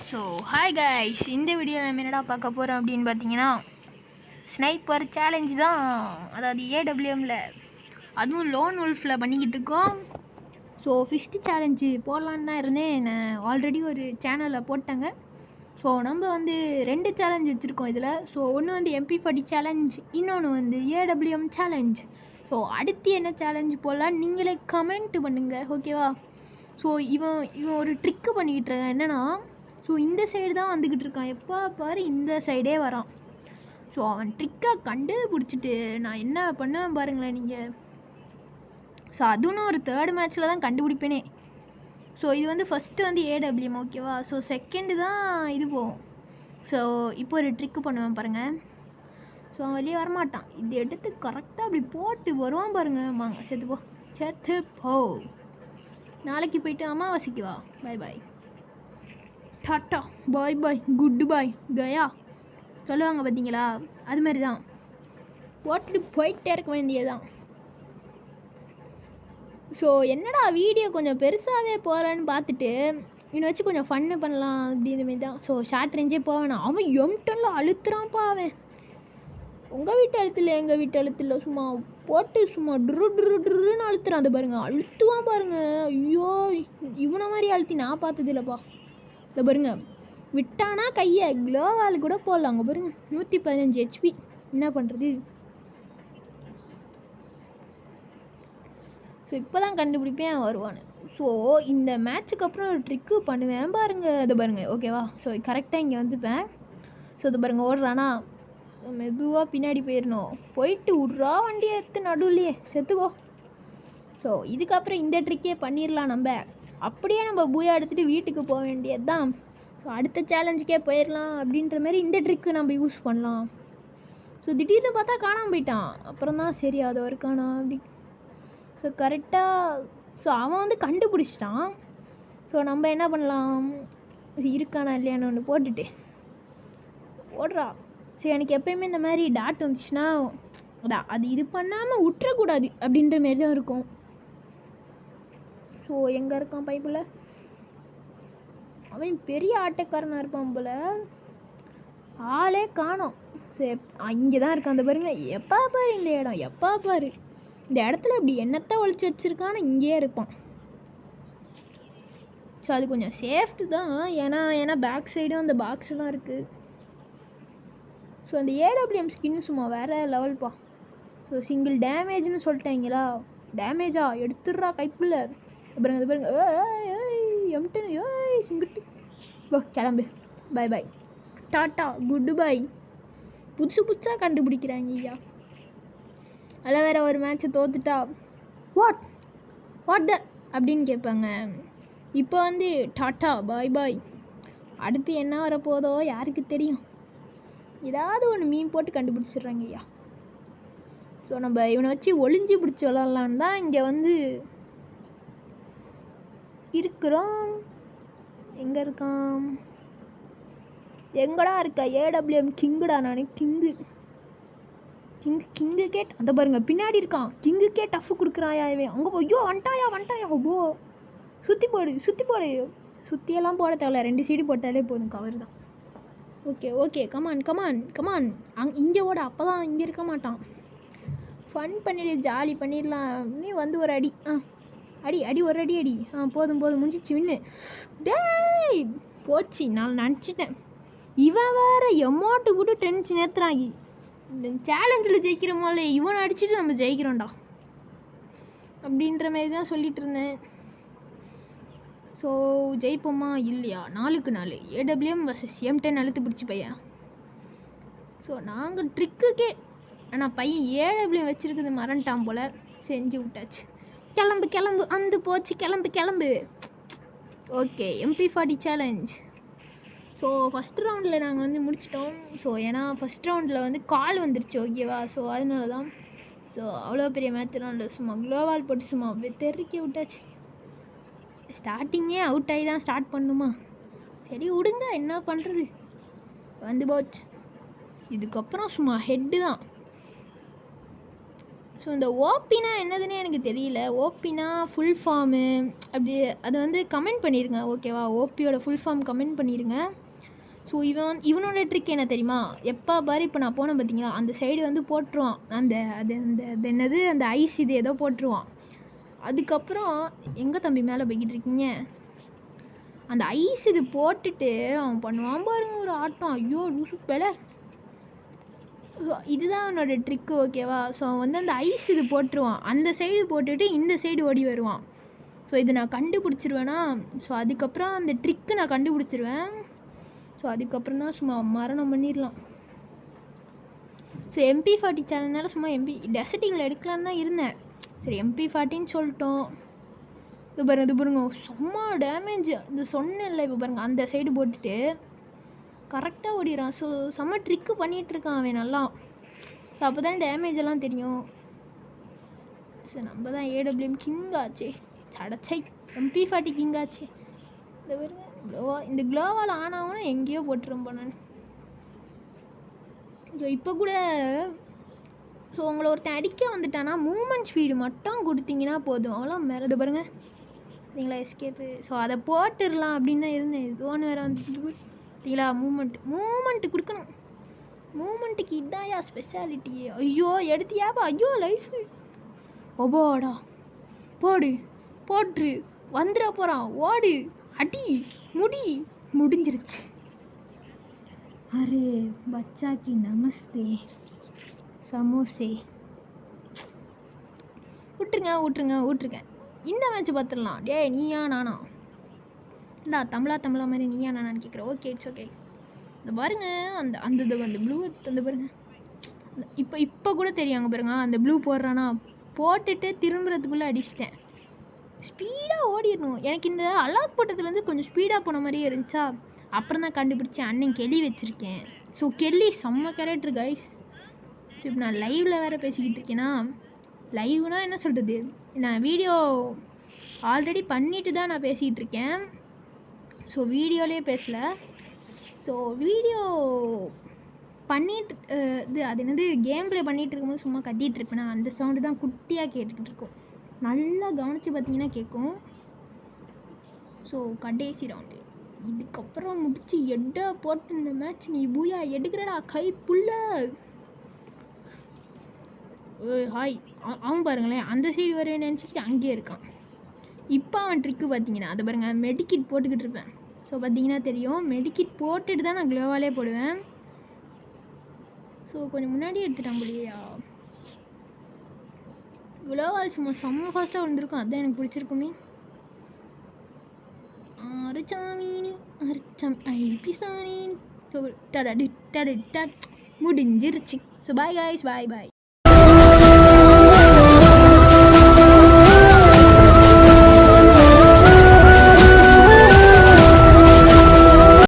So hi guys, இந்த video நம்ம என்னடா பார்க்க போகிறோம் அப்படின்னு பார்த்தீங்கன்னா, ஸ்னைப்பர் சேலஞ்சு தான். அதாவது ஏடபிள்யூஎம்மில், அதுவும் லோன் உல்ஃபில் பண்ணிக்கிட்டு இருக்கோம். ஸோ ஃபிஸ்ட்டு சேலஞ்சு போடலான்னு தான் இருந்தேன். நான் ஆல்ரெடி ஒரு சேனலில் போட்டேங்க. ஸோ நம்ம வந்து 2 சேலஞ்ச் வச்சுருக்கோம் இதில். ஸோ ஒன்று வந்து mp40 சேலஞ்ச், இன்னொன்று வந்து ஏடபிள்யூஎம் சேலஞ்ச். ஸோ அடுத்து என்ன சேலஞ்சு போடலான்னு நீங்களே கமெண்ட் பண்ணுங்கள், ஓகேவா? ஸோ இவன் ஒரு ட்ரிக்கு பண்ணிக்கிட்டு இருக்கான். என்னென்னா, ஸோ இந்த சைடு தான் வந்துக்கிட்டு இருக்கான், எப்போ பாரு இந்த சைடே வரான். ஸோ அவன் ட்ரிக்கை கண்டுபிடிச்சிட்டு நான் என்ன பண்ணுவேன் பாருங்களேன் நீங்கள். ஸோ அதுவும் நான் ஒரு 3rd மேட்ச்சில் தான் கண்டுபிடிப்பேனே. ஸோ இது வந்து ஃபஸ்ட்டு வந்து ஏடபிள்யூஎம், ஓகேவா? ஸோ செகண்டு தான் இது போகும். ஸோ இப்போ ஒரு ட்ரிக்கு பண்ணுவேன் பாருங்கள். ஸோ அவன் வெளியே வரமாட்டான். இது எடுத்து கரெக்டாக அப்படி போட்டு வருவான் பாருங்கள். வாங்க செத்து போ. நாளைக்கு போயிட்டு அமாவாசைக்கு வா. பாய் பாய், டாட்டா, பாய் பாய், குட் பாய், கயா சொல்லுவாங்க பார்த்தீங்களா? அது மாதிரி தான் போட்டுட்டு போயிட்டே இருக்க வேண்டியதுதான். ஸோ என்னடா வீடியோ கொஞ்சம் பெருசாகவே போகிறேன்னு பார்த்துட்டு இவனை வச்சு கொஞ்சம் ஃபன்னு பண்ணலாம் அப்படின்ற மாதிரி தான். ஸோ ஷார்ட் ரேஞ்சே போவேணாம். அவன் எம்டனில் அழுத்துறான்ப்பா. அவன் உங்கள் வீட்டு அழுத்துல எங்கள் வீட்டு அழுத்துல சும்மா போட்டு சும்மா டுருன்னு அழுத்துறான். அதை பாருங்கள், அழுத்துவான் பாருங்கள். ஐயோ, இவனை மாதிரி அழுத்தி நான் பார்த்தது இல்லைப்பா. இதை பாருங்க, விட்டானா கையை க்ளோவால் கூட போடலாம். அங்கே பாருங்க, 115 HP. என்ன பண்ணுறது? ஸோ இப்போ தான் கண்டுபிடிப்பேன் வருவான்னு. ஸோ இந்த மேட்ச்சுக்கு அப்புறம் ஒரு ட்ரிக்கு பண்ணுவேன் பாருங்கள். அதை பாருங்கள், ஓகேவா? ஸோ கரெக்டாக இங்கே வந்துப்பேன். ஸோ இதை பாருங்கள், ஓடுறானா மெதுவாக பின்னாடி போயிடணும். போயிட்டு விட்றா வண்டியை எடுத்து நடுவுலையே செத்துவோ. ஸோ இதுக்கப்புறம் இந்த ட்ரிக்கே பண்ணிடலாம் நம்ம. அப்படியே நம்ம பூயா எடுத்துகிட்டு வீட்டுக்கு போக வேண்டியது தான். ஸோ அடுத்த சேலஞ்சுக்கே போயிடலாம் அப்படின்ற மாதிரி இந்த ட்ரிக்கு நம்ம யூஸ் பண்ணலாம். ஸோ திடீர்னு பார்த்தா காணாமல் போயிட்டான். அப்புறம் தான் சரி அது இருக்கானா அப்படி. ஸோ கரெக்டாக ஸோ அவன் வந்து கண்டுபிடிச்சிட்டான். ஸோ நம்ம என்ன பண்ணலாம், இருக்கானா இல்லையான்னு ஒன்று போட்டுட்டு ஓடுறா. ஸோ எனக்கு எப்போயுமே இந்த மாதிரி டாட் வந்துச்சுன்னா அதான் அது இது பண்ணாமல் விட்டுறக்கூடாது அப்படின்ற மாரி தான் இருக்கும். ஸோ எங்கே இருக்கான் பைப்பில்? அவன் பெரிய ஆட்டக்காரனாக இருப்பான் போல். ஆளே காணோம். சரி, இங்கே தான் இருக்கான். அந்த பாருங்க, எப்போ பாரு இந்த இடம், எப்போ பாரு இந்த இடத்துல இப்படி என்னத்தை ஒழிச்சு வச்சுருக்கான்னு இங்கேயே இருப்பான். ஸோ அது கொஞ்சம் சேஃப்டி தான். ஏன்னா பேக் சைடும் அந்த பாக்ஸ்லாம் இருக்குது. ஸோ அந்த ஏடபிள்யூஎம் ஸ்கின்னு சும்மா வேறு லெவல்ப்பா. ஸோ சிங்கிள் டேமேஜ்னு சொல்லிட்டாங்களா? டேமேஜா எடுத்துடுறா கைப்புள்ள. பாருங்க அது பாருங்க, எம்டன் சிங்கிட்டு போ, கிளம்பு, பாய் பாய், டாட்டா, குட் பாய். புதுசாக கண்டுபிடிக்கிறாங்க ஐயா. அதில் வேறு ஒரு மேட்ச்சை தோத்துட்டா வாட் த அப்படின்னு கேட்பாங்க. இப்போ வந்து டாட்டா பாய் பாய். அடுத்து என்ன வரப்போதோ யாருக்கு தெரியும். ஏதாவது ஒன்று மீன் போட்டு கண்டுபிடிச்சிடுறாங்க ஐயா. ஸோ நம்ம இவனை வச்சு ஒளிஞ்சு பிடிச்சி விளாட்லான்னு தான் இங்கே வந்து இருக்கிறோம். எங்கே இருக்கான்? எங்கடா இருக்கா ஏடபிள்யூஎம் கிங்குடா? நான் கிங்கு கேட் அந்த பாருங்க பின்னாடி இருக்கான். கிங்குக்கே டஃப் கொடுக்குறாயா இவன். அங்கே ஐயோ வந்துட்டாயா ஓ. சுற்றி போடு சுற்றியெல்லாம் போட தேவையில்ல, 2 சீடி போட்டாலே போதும், கவர் தான். ஓகே கமான் இங்கே ஓட. அப்போ தான் இங்கே இருக்க மாட்டான். ஃபன் பண்ணிடு, ஜாலி பண்ணிடலாம். நீ வந்து ஒரு அடி அடி ஒரு அடி போதும் முடிஞ்சிச்சு, வின்னு. டேய் போச்சு, நான் நினச்சிட்டேன். இவன் வேறு எமௌண்ட்டு கூட டென்ஷன் ஏற்றுறான். இந்த சேலஞ்சில் ஜெயிக்கிறோமோல, இவனை அடிச்சுட்டு நம்ம ஜெயிக்கிறோம்டா அப்படின்ற மாரி தான் சொல்லிகிட்டு இருந்தேன். ஸோ ஜெயிப்போமா இல்லையா? 4க்கு 4 ஏடபிள்யூஎம் வர்சஸ் M10 அழுத்து பிடிச்சி பையன். ஸோ நாங்கள் ட்ரிக்குக்கே ஆனால் பையன் ஏடபிள்யூஎம் வச்சுருக்குது மறந்துட்டான் போல். செஞ்சு விட்டாச்சு. கிளம்பு அந்த போச்சு, கிளம்பு. Okay, mp40 challenge. So first ரவுண்டில் நாங்கள் வந்து முடிச்சிட்டோம். ஸோ ஏன்னா ஃபஸ்ட் ரவுண்டில் வந்து கால் வந்துருச்சு, ஓகேவா? ஸோ அதனால தான். ஸோ அவ்வளோ பெரிய மேட்ச்லாம் இல்லை, சும்மா க்ளோவால் போட்டு சும்மா தெருக்கி விட்டாச்சு. ஸ்டார்டிங்கே அவுட் ஆகி தான் ஸ்டார்ட் பண்ணுமா? சரி விடுங்க, என்ன பண்ணுறது, வந்து போச்சு. இதுக்கப்புறம் சும்மா ஹெட்டு தான். ஸோ இந்த ஓபினா என்னதுன்னு எனக்கு தெரியல. ஓபினா ஃபுல் ஃபார்மு அப்படி அதை வந்து கமெண்ட் பண்ணிடுங்க ஓகேவா? ஓபியோட ஃபுல் ஃபார்ம் கமெண்ட் பண்ணிடுங்க. ஸோ இவனோட ட்ரிக் என்ன தெரியுமா? எப்போ பாரு இப்போ நான் போனேன் பார்த்தீங்களா, அந்த சைடு வந்து போட்டுருவான். அந்த என்னது அந்த ஐஸ் இது ஏதோ போட்டுருவான். அதுக்கப்புறம் எங்கே தம்பி மேலே போய்கிட்டு இருக்கீங்க? அந்த ஐஸ் இது போட்டுட்டு அவன் பண்ணுவான் பாருங்க ஒரு ஆட்டம். ஐயோ லூசு பேல. இதுதான் அவனோட ட்ரிக்கு ஓகேவா? ஸோ அவன் வந்து அந்த ஐஸ் இது போட்டுருவான். அந்த சைடு போட்டுட்டு இந்த சைடு ஓடி வருவான். ஸோ இது நான் கண்டுபிடிச்சிருவேனா? ஸோ அதுக்கப்புறம் அந்த ட்ரிக்கு நான் கண்டுபிடிச்சிருவேன். ஸோ அதுக்கப்புறம் தான் சும்மா மரணம் பண்ணிடலாம். ஸோ mp40 சேனல்னால சும்மா டெசர்ட்டிங்கில் எடுக்கலான்னு தான் இருந்தேன். சரி mp40ன்னு சொல்லிட்டோம். இது பாருங்க செம்ம டேமேஜ். இது சொன்னேன்ல இப்போ பாருங்கள் அந்த சைடு போட்டுட்டு கரெக்டாக ஓடிடுறான். ஸோ செம்ம ட்ரிக்கு பண்ணிகிட்ருக்கான் அவன் நல்லா. ஸோ அப்போ தான் டேமேஜ் எல்லாம் தெரியும். ஸோ நம்ம தான் AWM கிங் ஆச்சே. சடச்சை mp40 கிங் ஆச்சே. இந்த பாருங்க இந்த க்ளோவால் ஆனாவுன்னா எங்கேயோ போட்டுருப்போம் நான். ஸோ இப்போ கூட ஸோ உங்களை ஒருத்தன் அடிக்க வந்துட்டானா மூமெண்ட் ஸ்பீடு மட்டும் கொடுத்தீங்கன்னா போதும். அவ்வளோ மேலே பாருங்கள் சரிங்களா எஸ்கேப்பு. ஸோ அதை போட்டுடலாம் அப்படின்னு தான் இருந்தேன். இதுவோன்னு வேறு வந்து பார்த்தீங்களா மூமெண்ட்டு கொடுக்கணும். மூமெண்ட்டுக்கு இதாயா ஸ்பெஷாலிட்டி. ஐயோ எடுத்தியாப்பா. ஐயோ லைஃபு ஒபோடா போட்ரு வந்துட போகிறான். ஓடு அடி முடிஞ்சிருச்சு. அரே பச்சாக்கி நமஸ்தே சமோசே. விட்டுருங்க. இந்த மேட்ச் பார்த்துடலாம். நீயா நானா தமிழா மாதிரி நீயா நானான்னு கேட்குறேன். Okay it's okay. இந்த பாருங்க அந்த ப்ளூ அந்த பாருங்க இப்போ கூட தெரியாங்க பாருங்க அந்த ப்ளூ போடுறானா போட்டுட்டு திரும்புறதுக்குள்ளே அடிச்சிட்டேன். ஸ்பீடாக ஓடிடணும். எனக்கு இந்த அலாக் போட்டதுலேருந்து கொஞ்சம் ஸ்பீடாக போன மாதிரியே இருந்துச்சா. அப்புறம் தான் கண்டுபிடிச்சேன் அண்ணன் கெளி வச்சுருக்கேன். ஸோ கெளி செம்ம கேரக்டர் கைஸ். ஸோ இப்போ நான் லைவில் வேறு பேசிக்கிட்டு இருக்கேன்னா லைவ்னால் என்ன சொல்கிறது, நான் வீடியோ ஆல்ரெடி பண்ணிட்டு தான் நான் பேசிக்கிட்டு இருக்கேன். ஸோ வீடியோலேயே பேசலை. ஸோ வீடியோ பண்ணிட்டு அது என்னது கேம் ப்ளே பண்ணிகிட்டு இருக்கும்போது சும்மா கத்திகிட்டு இருப்பேன். அந்த சவுண்டு தான் குட்டியாக கேட்டுக்கிட்டு இருக்கும். நல்லா கவனித்து பார்த்தீங்கன்னா கேட்கும். ஸோ கடைசி ரவுண்டு இதுக்கப்புறம் முடிச்சு போட்டு இந்த மேட்ச் நீ பூயா எடுக்கிறடா கை புல்ல. ஹாய் அவன் பாருங்களேன் அந்த சைடு வர நினச்சிட்டு அங்கேயே இருக்கான். இப்போ அவன் ட்ரிக்கு பார்த்தீங்கன்னா அதை பாருங்கள் மெடிக்கிட் போட்டுக்கிட்டு இருப்பேன். ஸோ பார்த்தீங்கன்னா தெரியும் மெடிக்கிட் போட்டுட்டு தான் நான் க்ளோவாலே போடுவேன். ஸோ கொஞ்சம் முன்னாடியே எடுத்துட்டான் போலியா. க்ளோவால் சும்மா செம்ம ஃபாஸ்ட்டாக விழுந்திருக்கும். அதுதான் எனக்கு பிடிச்சிருக்குமே. அரிச்சாமீனி ஐபிசானி முடிஞ்சிருச்சு. So bye guys bye.